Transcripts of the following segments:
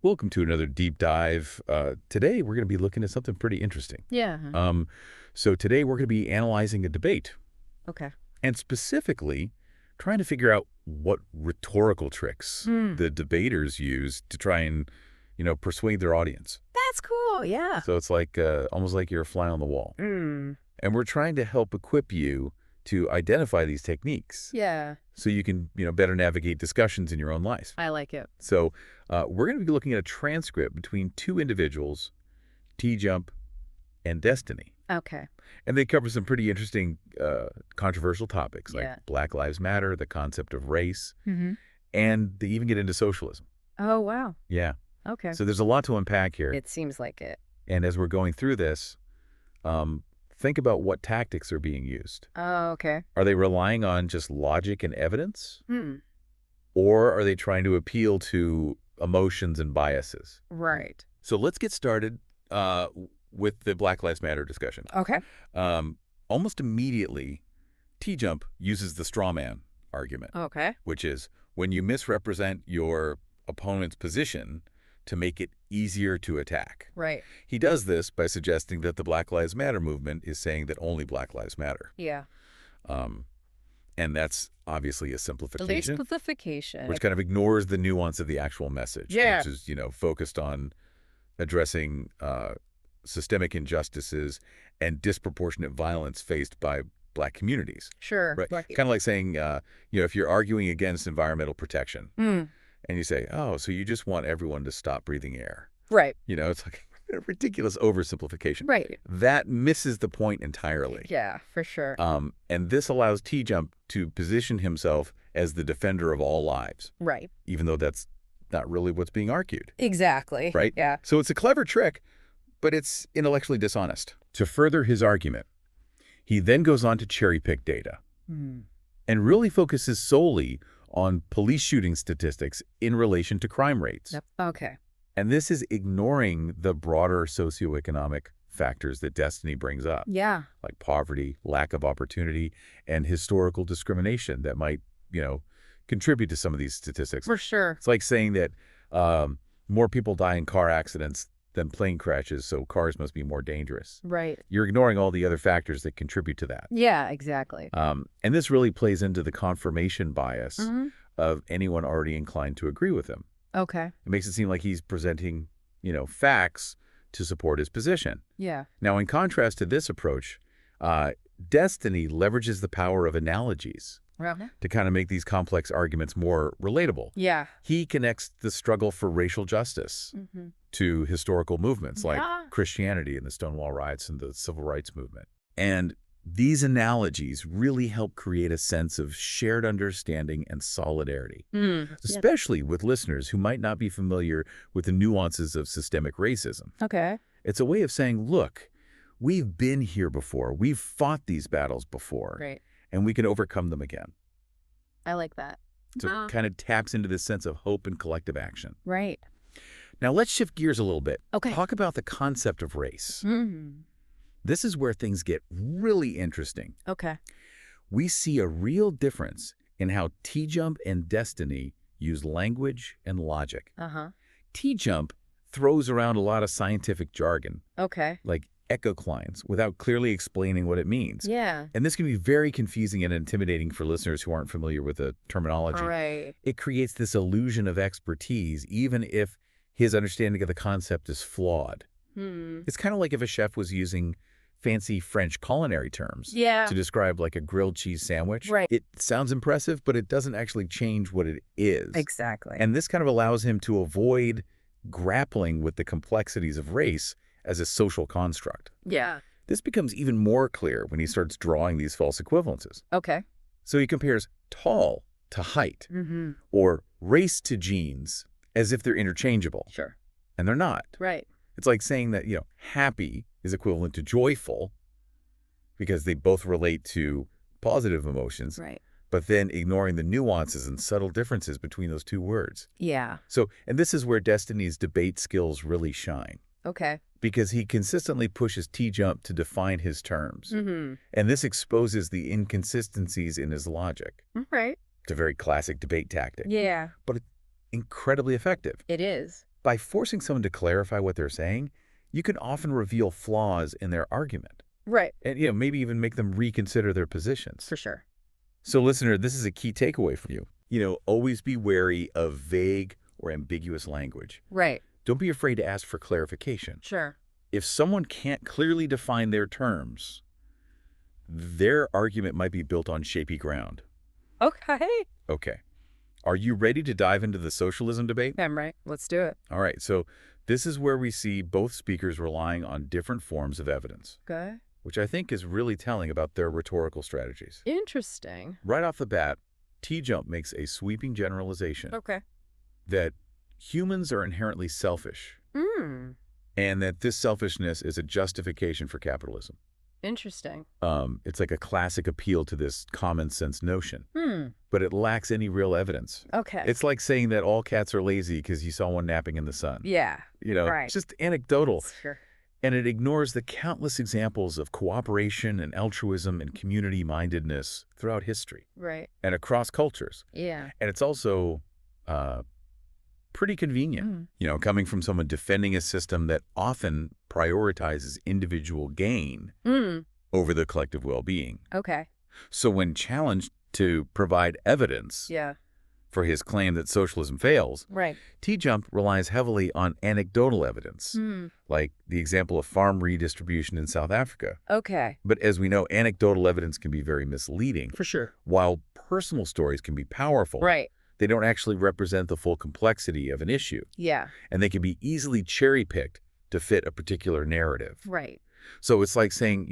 Welcome to another deep dive. Today we're going to be looking at something pretty interesting. Yeah. So today we're going to be analyzing a debate Okay. and specifically trying to figure out what rhetorical tricks the debaters use to try and, persuade their audience. That's cool. Yeah. So it's like almost like you're a fly on the wall. Mm. And we're trying to help equip you to identify these techniques Yeah. so you can, better navigate discussions in your own life. I like it. So we're going to be looking at a transcript between two individuals, T-Jump and Destiny. Okay. And they cover some pretty interesting controversial topics like Yeah. Black Lives Matter, the concept of race, Mm-hmm. and they even get into socialism. Oh, wow. Yeah. Okay. So there's a lot to unpack here. It seems like it. And as we're going through this, think about what tactics are being used. Oh, okay. Are they relying on just logic and evidence? Hmm. Or are they trying to appeal to emotions and biases? Right. So let's get started with the Black Lives Matter discussion. Okay. Almost immediately, T-Jump uses the straw man argument, Okay. which is when you misrepresent your opponent's position to make it easier to attack. Right. He does this by suggesting that the Black Lives Matter movement is saying that only Black Lives matter. Yeah. And that's obviously a simplification, Simplification. which kind of ignores the nuance of the actual message, Yeah. which is, focused on addressing systemic injustices and disproportionate violence faced by Black communities. Sure. Right. Right. Kind of like saying, if you're arguing against environmental protection Mm. and you say, oh, so you just want everyone to stop breathing air. Right. It's like a ridiculous oversimplification. Right. That misses the point entirely. Yeah, for sure. And this allows T-Jump to position himself as the defender of all lives, Right. even though that's not really what's being argued. Exactly. Right? Yeah. So it's a clever trick, but it's intellectually dishonest. To further his argument, he then goes on to cherry-pick data Mm. and really focuses solely on police shooting statistics in relation to crime rates. Yep. Okay. And this is ignoring the broader socioeconomic factors that Destiny brings up, Yeah. like poverty, lack of opportunity, and historical discrimination that might, contribute to some of these statistics. For sure. It's like saying that more people die in car accidents than plane crashes, so cars must be more dangerous. Right. You're ignoring all the other factors that contribute to that. Yeah, exactly. And this really plays into the confirmation bias Mm-hmm. of anyone already inclined to agree with him. Okay. It makes it seem like he's presenting, facts to support his position. Yeah. Now, in contrast to this approach, Destiny leverages the power of analogies Well, to kind of make these complex arguments more relatable. yeah. He connects the struggle for racial justice Mm-hmm. to historical movements like Yeah. Christianity and the Stonewall Riots and the Civil Rights Movement. And these analogies really help create a sense of shared understanding and solidarity, Mm. especially with listeners who might not be familiar with the nuances of systemic racism. Okay. It's a way of saying, look, we've been here before. We've fought these battles before, Great. and we can overcome them again. I like that. So it kind of taps into this sense of hope and collective action. Right. Now, let's shift gears a little bit. Okay. Talk about the concept of race. Mm. This is where things get really interesting. Okay. We see a real difference in how T-Jump and Destiny use language and logic. Uh-huh. T-Jump throws around a lot of scientific jargon, Okay. like echoclines, without clearly explaining what it means. Yeah. And this can be very confusing and intimidating for listeners who aren't familiar with the terminology. Right. It creates this illusion of expertise, even if his understanding of the concept is flawed. Hmm. It's kind of like if a chef was using fancy French culinary terms Yeah. to describe like a grilled cheese sandwich. Right. It sounds impressive, but it doesn't actually change what it is. Exactly. And this kind of allows him to avoid grappling with the complexities of race as a social construct. yeah. This becomes even more clear when he starts drawing these false equivalences. Okay. So he compares tall to height Mm-hmm. or race to genes as if they're interchangeable, Sure. and they're not. Right. It's like saying that, happy is equivalent to joyful because they both relate to positive emotions, Right. but then ignoring the nuances and subtle differences between those two words. Yeah. So, and this is where Destiny's debate skills really shine, Okay. because he consistently pushes T-Jump to define his terms. Mm-hmm. And this exposes the inconsistencies in his logic. Right. It's a very classic debate tactic, Yeah. incredibly effective. It is. By forcing someone to clarify what they're saying, you can often reveal flaws in their argument Right. and maybe even make them reconsider their positions. For sure. So listener, this is a key takeaway for you. Always be wary of vague or ambiguous language. Right. Don't be afraid to ask for clarification. Sure. If someone can't clearly define their terms, their argument might be built on shaky ground. Okay. Okay. Are you ready to dive into the socialism debate? I'm right. Let's do it. All right. So this is where we see both speakers relying on different forms of evidence, Okay. which I think is really telling about their rhetorical strategies. Interesting. Right off the bat, T-Jump makes a sweeping generalization Okay. that humans are inherently selfish Hmm. and that this selfishness is a justification for capitalism. Interesting. It's like a classic appeal to this common sense notion, Hmm. but it lacks any real evidence. Okay. It's like saying that all cats are lazy because you saw one napping in the sun. Yeah. Right. It's just anecdotal. Sure. And it ignores the countless examples of cooperation and altruism and community-mindedness throughout history Right. and across cultures. Yeah. And it's also pretty convenient, coming from someone defending a system that often prioritizes individual gain Hmm. over the collective well-being. Okay. So when challenged to provide evidence Yeah. for his claim that socialism fails, Right. T-Jump relies heavily on anecdotal evidence, Hmm. like the example of farm redistribution in South Africa. Okay. But as we know, anecdotal evidence can be very misleading. For sure. While personal stories can be powerful, Right. they don't actually represent the full complexity of an issue, Yeah. and they can be easily cherry-picked to fit a particular narrative. Right. So it's like saying,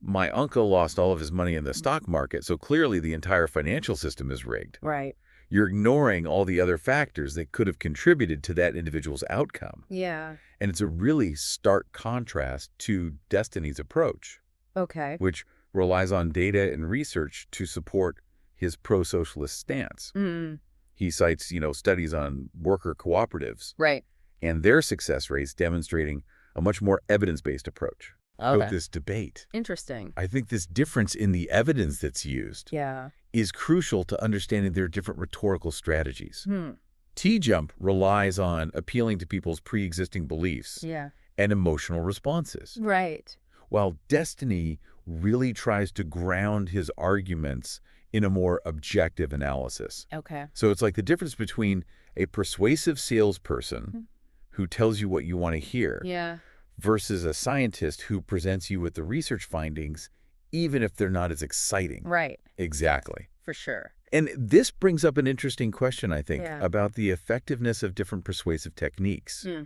my uncle lost all of his money in the stock market, so clearly the entire financial system is rigged. Right. You're ignoring all the other factors that could have contributed to that individual's outcome. Yeah. And it's a really stark contrast to Destiny's approach, Okay. which relies on data and research to support his pro-socialist stance. Hmm. He cites, studies on worker cooperatives Right. and their success rates demonstrating a much more evidence-based approach. Okay. This debate, Interesting. I think this difference in the evidence that's used Yeah. is crucial to understanding their different rhetorical strategies. Hmm. T-Jump relies on appealing to people's pre-existing beliefs Yeah. and emotional responses, Right. while Destiny really tries to ground his arguments in a more objective analysis. Okay. So it's like the difference between a persuasive salesperson who tells you what you want to hear Yeah. versus a scientist who presents you with the research findings, even if they're not as exciting. Right. Exactly. For sure. And this brings up an interesting question, I think, Yeah. about the effectiveness of different persuasive techniques. Hmm.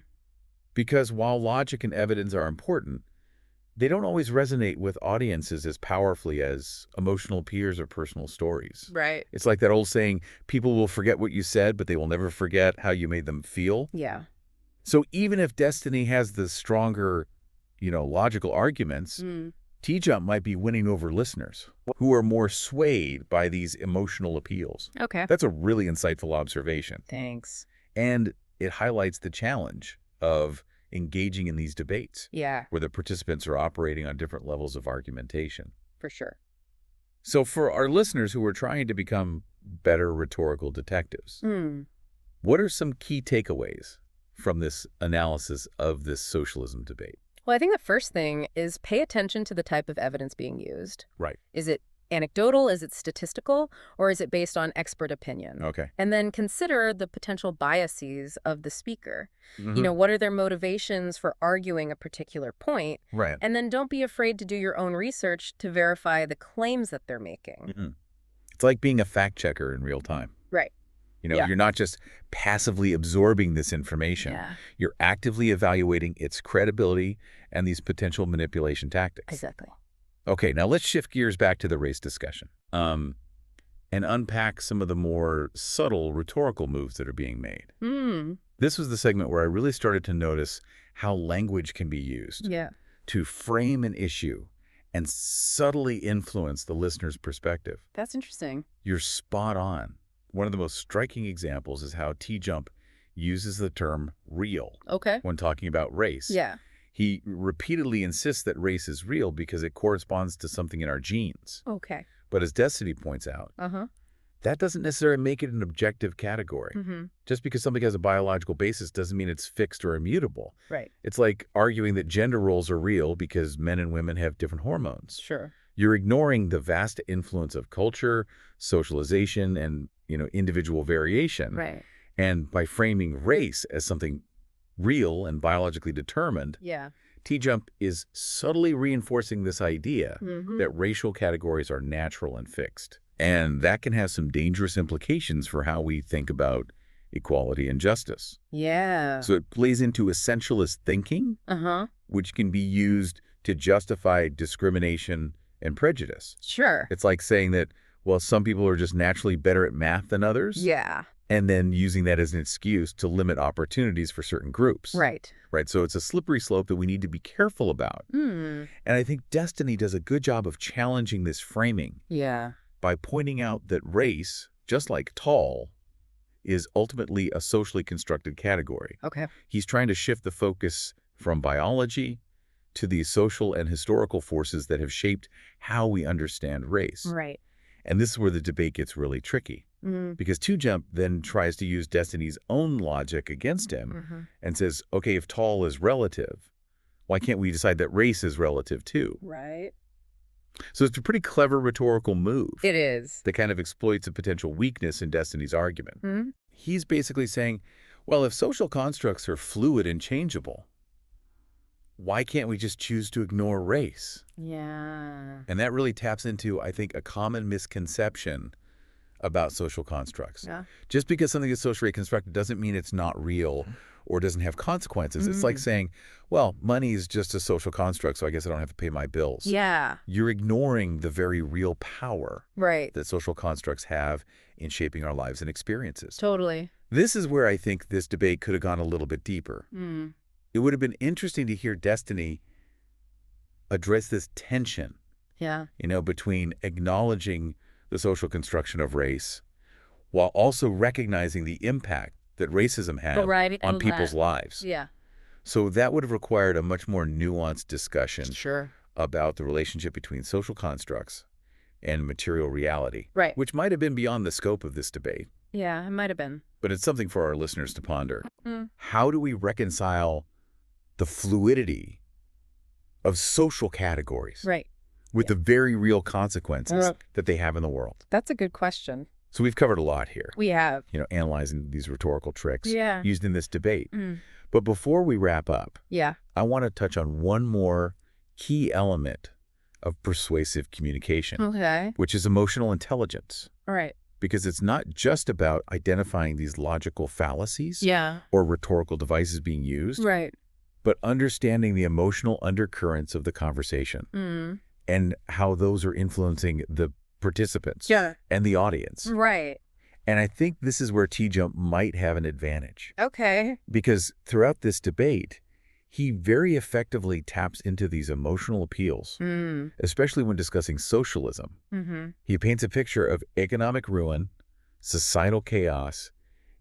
Because while logic and evidence are important, they don't always resonate with audiences as powerfully as emotional peers or personal stories. Right. It's like that old saying, people will forget what you said, but they will never forget how you made them feel. Yeah. So even if Destiny has the stronger, logical arguments, Hmm. T-Jump might be winning over listeners who are more swayed by these emotional appeals. Okay. That's a really insightful observation. Thanks. And it highlights the challenge of engaging in these debates, Yeah. where the participants are operating on different levels of argumentation. For sure. So for our listeners who are trying to become better rhetorical detectives, Hmm. what are some key takeaways from this analysis of this socialism debate? Well, I think the first thing is pay attention to the type of evidence being used. Right. Is it anecdotal? Is it statistical? Or is it based on expert opinion? Okay. And then consider the potential biases of the speaker. Mhm. What are their motivations for arguing a particular point? Right. And then don't be afraid to do your own research to verify the claims that they're making. Mhm. It's like being a fact checker in real time. Right. Yeah. You're not just passively absorbing this information. Yeah. You're actively evaluating its credibility and these potential manipulation tactics. Exactly. Okay, now let's shift gears back to the race discussion and unpack some of the more subtle rhetorical moves that are being made. Hmm. This was the segment where I really started to notice how language can be used Yeah. to frame an issue and subtly influence the listener's perspective. That's interesting. You're spot on. One of the most striking examples is how T-Jump uses the term real Okay. when talking about race. Yeah. He repeatedly insists that race is real because it corresponds to something in our genes. Okay. But as Destiny points out, Uh-huh. that doesn't necessarily make it an objective category. Mm-hmm. Just because something has a biological basis doesn't mean it's fixed or immutable. Right. It's like arguing that gender roles are real because men and women have different hormones. Sure. You're ignoring the vast influence of culture, socialization, and, individual variation. Right. And by framing race as something real and biologically determined, Yeah. T-Jump is subtly reinforcing this idea Mm-hmm. that racial categories are natural and fixed. And that can have some dangerous implications for how we think about equality and justice. Yeah. So it plays into essentialist thinking, Uh-huh. which can be used to justify discrimination and prejudice. Sure. It's like saying that, well, some people are just naturally better at math than others, Yeah. and then using that as an excuse to limit opportunities for certain groups. Right. Right. So it's a slippery slope that we need to be careful about. Mm. And I think Destiny does a good job of challenging this framing Yeah. by pointing out that race, just like tall, is ultimately a socially constructed category. Okay. He's trying to shift the focus from biology to the social and historical forces that have shaped how we understand race. Right. And this is where the debate gets really tricky, Mm-hmm. because T-Jump then tries to use Destiny's own logic against him Mm-hmm. and says, okay, if tall is relative, why can't we decide that race is relative too? Right. So it's a pretty clever rhetorical move It is. that kind of exploits a potential weakness in Destiny's argument. Mm-hmm. He's basically saying, well, if social constructs are fluid and changeable, why can't we just choose to ignore race? Yeah. And that really taps into, I think, a common misconception about social constructs. Yeah. Just because something is socially constructed doesn't mean it's not real or doesn't have consequences. It's like saying, well, money is just a social construct, so I guess I don't have to pay my bills. Yeah. You're ignoring the very real power Right. that social constructs have in shaping our lives and experiences. Totally. This is where I think this debate could have gone a little bit deeper. Mm. It would have been interesting to hear Destiny address this tension, Yeah. between acknowledging the social construction of race while also recognizing the impact that racism has Right. on and people's that- lives. Yeah. So that would have required a much more nuanced discussion Sure. about the relationship between social constructs and material reality, Right. which might have been beyond the scope of this debate. Yeah, it might have been. But it's something for our listeners to ponder. Mm. How do we reconcile the fluidity of social categories Right. with the very real consequences Uh. that they have in the world? That's a good question. So we've covered a lot here, We have. analyzing these rhetorical tricks Yeah. used in this debate. Mm. But before we wrap up, Yeah. I want to touch on one more key element of persuasive communication, Okay. which is emotional intelligence. All right. Because it's not just about identifying these logical fallacies Yeah. or rhetorical devices being used, Right. but understanding the emotional undercurrents of the conversation Mm. and how those are influencing the participants Yeah. and the audience. Right. And I think this is where T-Jump might have an advantage, Okay. because throughout this debate, he very effectively taps into these emotional appeals, Mm. especially when discussing socialism. Mm-hmm. He paints a picture of economic ruin, societal chaos,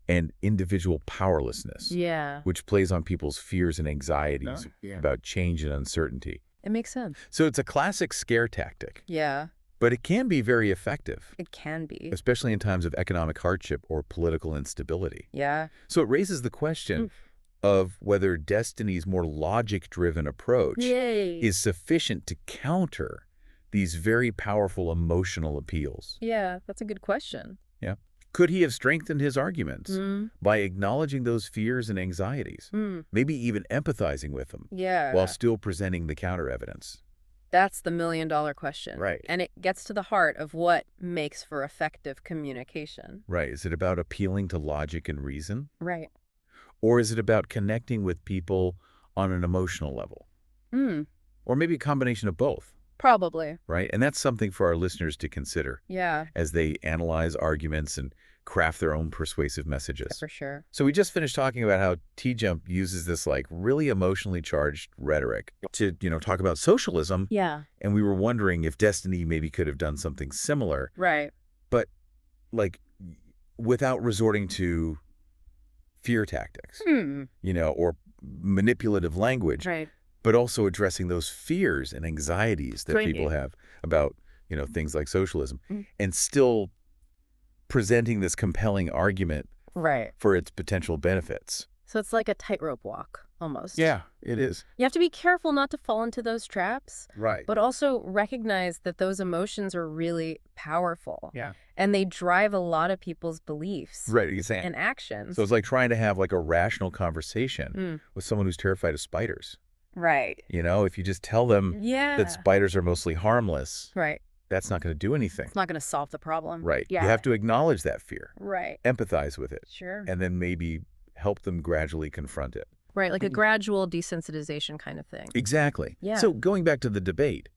and individual powerlessness, Yeah. which plays on people's fears and anxieties Yeah. about change and uncertainty. It makes sense. So it's a classic scare tactic, Yeah. but it can be very effective, It can be. especially in times of economic hardship or political instability. Yeah. So it raises the question of whether Destiny's more logic-driven approach Yay. is sufficient to counter these very powerful emotional appeals. Yeah, that's a good question. Could he have strengthened his arguments Mm. by acknowledging those fears and anxieties, Mm. maybe even empathizing with them, Yeah. while still presenting the counter evidence? That's the million-dollar question. Right. And it gets to the heart of what makes for effective communication. Right. Is it about appealing to logic and reason? Right. Or is it about connecting with people on an emotional level? Mm. Or maybe a combination of both, Probably. right? And that's something for our listeners to consider Yeah, as they analyze arguments and craft their own persuasive messages. for sure. So we just finished talking about how T-Jump uses this really emotionally charged rhetoric to, talk about socialism. Yeah. And we were wondering if Destiny maybe could have done something similar, Right. like without resorting to fear tactics, Hmm. or manipulative language, Right. but also addressing those fears and anxieties that Right. people have about, things like socialism, Mm. and still presenting this compelling argument Right. for its potential benefits. So it's like a tightrope walk, almost. Yeah, it is. You have to be careful not to fall into those traps, Right. but also recognize that those emotions are really powerful. Yeah. And they drive a lot of people's beliefs Right, exactly. and actions. So it's like trying to have like a rational conversation with someone who's terrified of spiders. Right. You know, if you just tell them Yeah. that spiders are mostly harmless, Right. that's not going to do anything. It's not going to solve the problem. Right. Yeah. You have to acknowledge that fear, Right. empathize with it, Sure. and then maybe help them gradually confront it. Right. Like a gradual desensitization kind of thing. Exactly. Yeah. So going back to the debate,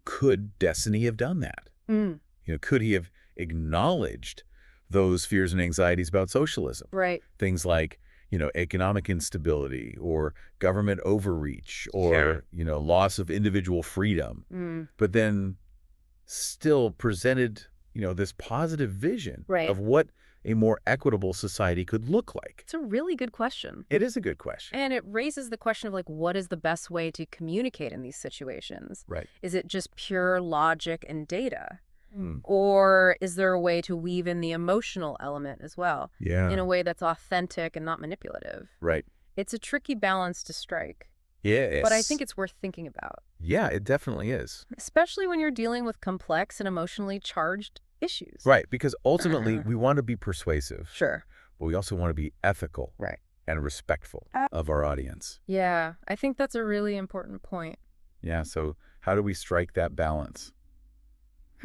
could Destiny have done that? Mm. You know, could he have acknowledged those fears and anxieties about socialism? Right. Things like, you know, economic instability or government overreach or, Sure. you know, loss of individual freedom, Mm. but then still presented, you know, this positive vision Right. of what a more equitable society could look like? It's a really good question. It is a good question. And it raises the question of, like, what is the best way to communicate in these situations? Right. Is it just pure logic and data? Mm. Or is there a way to weave in the emotional element as well, Yeah. in a way that's authentic and not manipulative? Right. It's a tricky balance to strike, Yes. but I think it's worth thinking about, Yeah, it definitely is. especially when you're dealing with complex and emotionally charged issues. Right, because ultimately we want to be persuasive, Sure. but we also want to be ethical Right. and respectful of our audience. Yeah, I think that's a really important point. Yeah, so how do we strike that balance?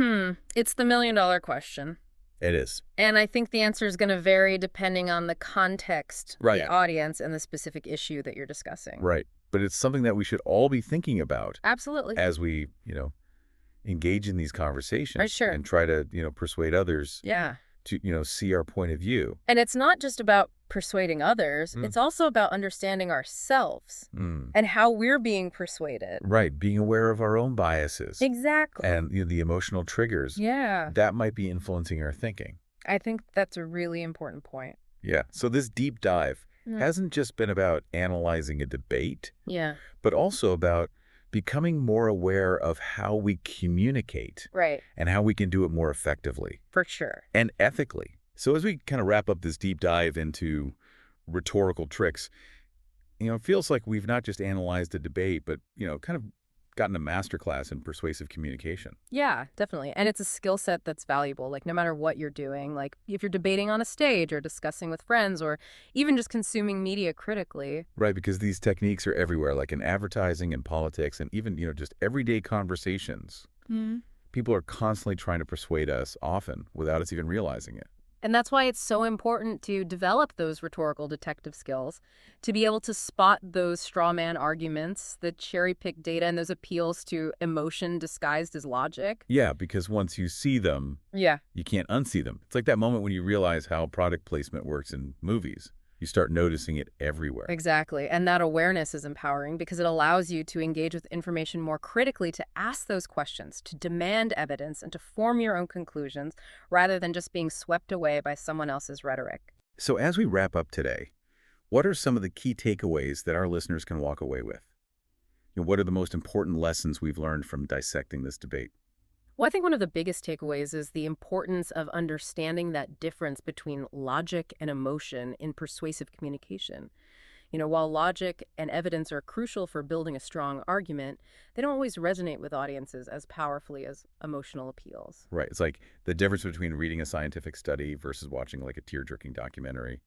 It's the million-dollar question. It is. And I think the answer is going to vary depending on the context, Right. the audience, and the specific issue that you're discussing. Right. But it's something that we should all be thinking about Absolutely. as we, you know, engage in these conversations Right, sure. and try to, you know, persuade others Yeah. to, you know, see our point of view. And it's not just about persuading others. It's also about understanding ourselves Mm. and how we're being persuaded. Right. Being aware of our own biases Exactly. and, you know, the emotional triggers Yeah. that might be influencing our thinking. I think that's a really important point. Yeah. So this deep dive hasn't just been about analyzing a debate, Yeah. but also about becoming more aware of how we communicate Right. and how we can do it more effectively For sure. and ethically. So as we kind of wrap up this deep dive into rhetorical tricks, you know, it feels like we've not just analyzed a debate, but, you know, kind of gotten a masterclass in persuasive communication. Yeah, definitely. And it's a skill set that's valuable, like no matter what you're doing, like if you're debating on a stage or discussing with friends or even just consuming media critically. Right, because these techniques are everywhere, like in advertising and politics and even, you know, just everyday conversations. People are constantly trying to persuade us, often without us even realizing it. And that's why it's so important to develop those rhetorical detective skills, to be able to spot those straw man arguments, the cherry-picked data, and those appeals to emotion disguised as logic. Yeah, because once you see them, Yeah. you can't unsee them. It's like that moment when you realize how product placement works in movies. You start noticing it everywhere. Exactly. And that awareness is empowering because it allows you to engage with information more critically, to ask those questions, to demand evidence, and to form your own conclusions rather than just being swept away by someone else's rhetoric. So as we wrap up today, what are some of the key takeaways that our listeners can walk away with? You know, what are the most important lessons we've learned from dissecting this debate? Well, I think one of the biggest takeaways is the importance of understanding that difference between logic and emotion in persuasive communication. You know, while logic and evidence are crucial for building a strong argument, they don't always resonate with audiences as powerfully as emotional appeals. Right. It's like the difference between reading a scientific study versus watching like a tear-jerking documentary.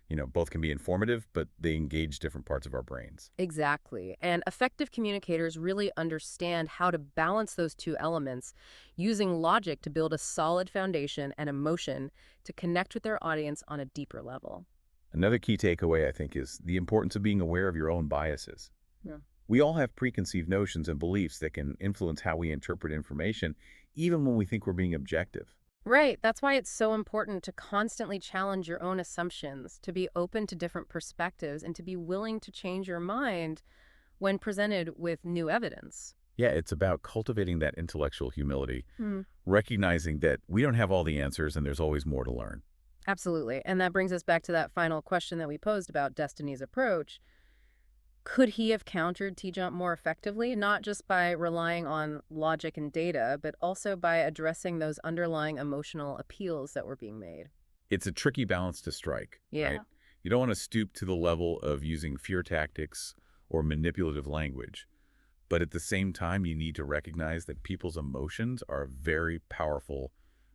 You know, both can be informative, but they engage different parts of our brains. Exactly. And effective communicators really understand how to balance those two elements, using logic to build a solid foundation and emotion to connect with their audience on a deeper level. Another key takeaway, I think, is the importance of being aware of your own biases. Yeah. We all have preconceived notions and beliefs that can influence how we interpret information, even when we think we're being objective. Right. That's why it's so important to constantly challenge your own assumptions, to be open to different perspectives, and to be willing to change your mind when presented with new evidence. Yeah, it's about cultivating that intellectual humility, recognizing that we don't have all the answers and there's always more to learn. Absolutely. And that brings us back to that final question that we posed about Destiny's approach. Could he have countered T-Jump more effectively, not just by relying on logic and data, but also by addressing those underlying emotional appeals that were being made? It's a tricky balance to strike, right? Yeah. You don't want to stoop to the level of using fear tactics or manipulative language. But at the same time, you need to recognize that people's emotions are a very powerful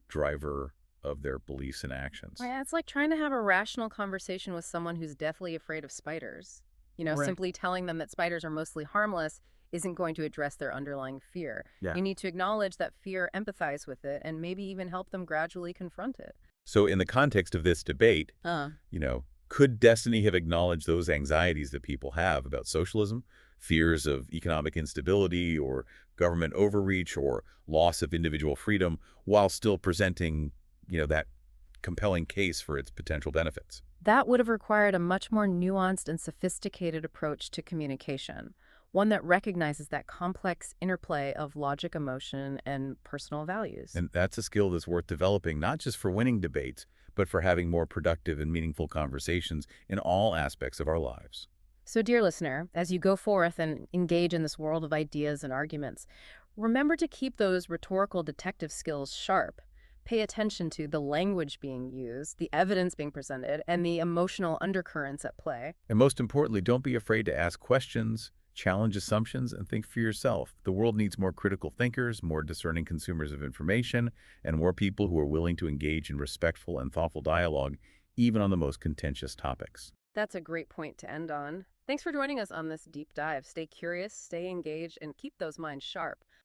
driver of their beliefs and actions. Yeah, it's like trying to have a rational conversation with someone who's deathly afraid of spiders. Right. Simply telling them that spiders are mostly harmless isn't going to address their underlying fear. Yeah. You need to acknowledge that fear, empathize with it, and maybe even help them gradually confront it. So in the context of this debate, Uh, could Destiny have acknowledged those anxieties that people have about socialism, fears of economic instability or government overreach or loss of individual freedom, while still presenting, that compelling case for its potential benefits? that would have required a much more nuanced and sophisticated approach to communication, one that recognizes that complex interplay of logic, emotion, and personal values. And that's a skill that's worth developing, not just for winning debates, but for having more productive and meaningful conversations in all aspects of our lives. So, dear listener, as you go forth and engage in this world of ideas and arguments, remember to keep those rhetorical detective skills sharp. Pay attention to the language being used, the evidence being presented, and the emotional undercurrents at play. And most importantly, don't be afraid to ask questions, challenge assumptions, and think for yourself. The world needs more critical thinkers, more discerning consumers of information, and more people who are willing to engage in respectful and thoughtful dialogue, even on the most contentious topics. That's a great point to end on. Thanks for joining us on this deep dive. Stay curious, stay engaged, and keep those minds sharp.